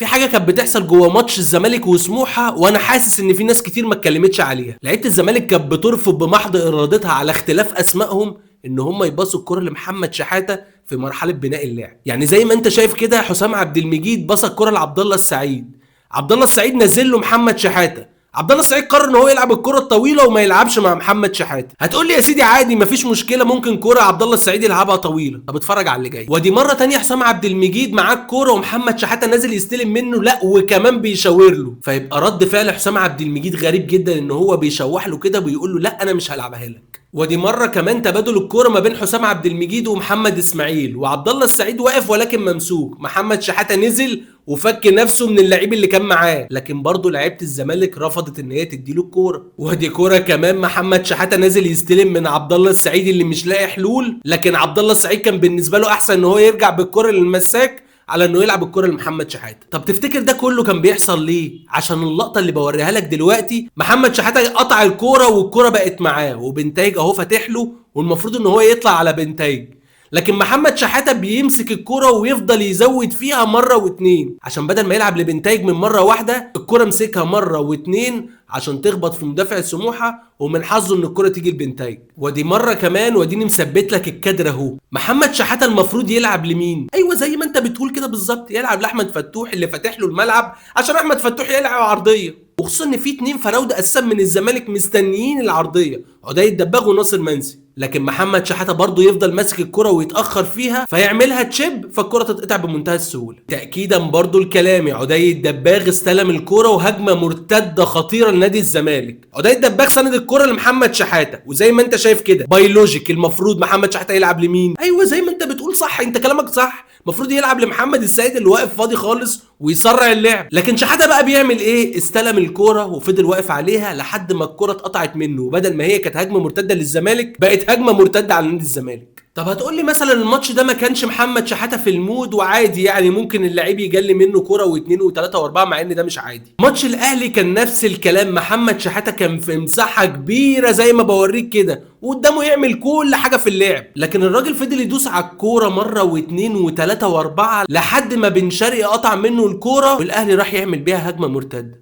في حاجه كانت بتحصل جوه ماتش الزمالك وسموحه، وانا حاسس ان في ناس كتير ما اتكلمتش عليها. لعيبه الزمالك كانت بترفض بمحض ارادتها على اختلاف اسمائهم ان هم يباصوا الكره لمحمد شحاته في مرحله بناء اللعب. يعني زي ما انت شايف كده، حسام عبد المجيد باص الكره لعبد الله السعيد، عبد الله السعيد نزل له محمد شحاته، عبد الله السعيد قرر ان هو يلعب الكره الطويله وما يلعبش مع محمد شحاته. هتقول لي يا سيدي عادي مفيش مشكله، ممكن كره عبد الله السعيد يلعبها طويله. طب اتفرج على اللي جاي. ودي مره تانية حسام عبد المجيد معاه الكوره ومحمد شحاته نازل يستلم منه، لا وكمان بيشاور له. فيبقى رد فعل حسام عبد المجيد غريب جدا، ان هو بيشوح له كده بيقول له لا انا مش هلعبها لك. ودي مره كمان تبادل الكوره ما بين حسام عبد المجيد ومحمد اسماعيل، وعبد الله السعيد واقف ولكن ممسوك، محمد شحاته نزل وفك نفسه من اللعيب اللي كان معاه، لكن برضه لعيبه الزمالك رفضت ان هي تديله الكوره. ودي كوره كمان محمد شحاته نازل يستلم من عبد الله السعيد اللي مش لاقي حلول، لكن عبد الله السعيد كان بالنسبه له احسن ان هو يرجع بالكوره للمساك على انه يلعب الكره لمحمد شحاته. طب تفتكر ده كله كان بيحصل ليه؟ عشان اللقطه اللي بوريها لك دلوقتي، محمد شحاته قطع الكوره والكوره بقت معاه وبنتايج اهو فاتح له، والمفروض ان هو يطلع على بنتايج، لكن محمد شحاته بيمسك الكرة ويفضل يزود فيها مرة واتنين، عشان بدل ما يلعب لبنتايج من مرة واحدة الكرة مسكها مرة واتنين عشان تخبط في مدافع سموحة، ومن حظه ان الكرة تيجي لبنتايج. ودي مرة كمان، وديني مثبت لك الكادر اهو، محمد شحاته المفروض يلعب لمين؟ ايوه زي ما انت بتقول كده بالظبط، يلعب لاحمد فتوح اللي فاتح له الملعب عشان احمد فتوح يلعب عرضية، وخصوصا ان في اتنين فراوده اساسا من الزمالك مستنيين العرضيه، عدي الدباغ وناصر منسي، لكن محمد شحاته برضه يفضل ماسك الكره ويتاخر فيها فيعملها تشيب فالكره تتقطع بمنتهى السهوله. تاكيدا برضه لكلامي، عدي الدباغ استلم الكره وهجمه مرتده خطيره لنادي الزمالك، عدي الدباغ سند الكره لمحمد شحاته، وزي ما انت شايف كده بايولوجيك المفروض محمد شحاته يلعب لمين؟ ايوه زي ما انت بتقول صح، انت كلامك صح، المفروض يلعب لمحمد السيد اللي واقف فاضي خالص ويسرع اللعب، لكن شحاته بقى بيعمل ايه؟ استلم الكوره وفضل واقف عليها لحد ما الكوره اتقطعت منه، وبدل ما هي كانت هجمه مرتده للزمالك بقت هجمه مرتده على نادي الزمالك. طب هتقول لي مثلا الماتش ده ما كانش محمد شحاته في المود وعادي، يعني ممكن اللعيب يجلي منه كوره واثنين وثلاثه واربعه، مع ان ده مش عادي. ماتش الاهلي كان نفس الكلام، محمد شحاته كان في مساحه كبيره زي ما بوريك كده وقدامه يعمل كل حاجه في اللعب، لكن الراجل فضل يدوس على الكوره مره واثنين وثلاثه واربعه لحد ما بن شرقي قطع منه الكوره والاهلي راح يعمل بيها هجمه مرتده.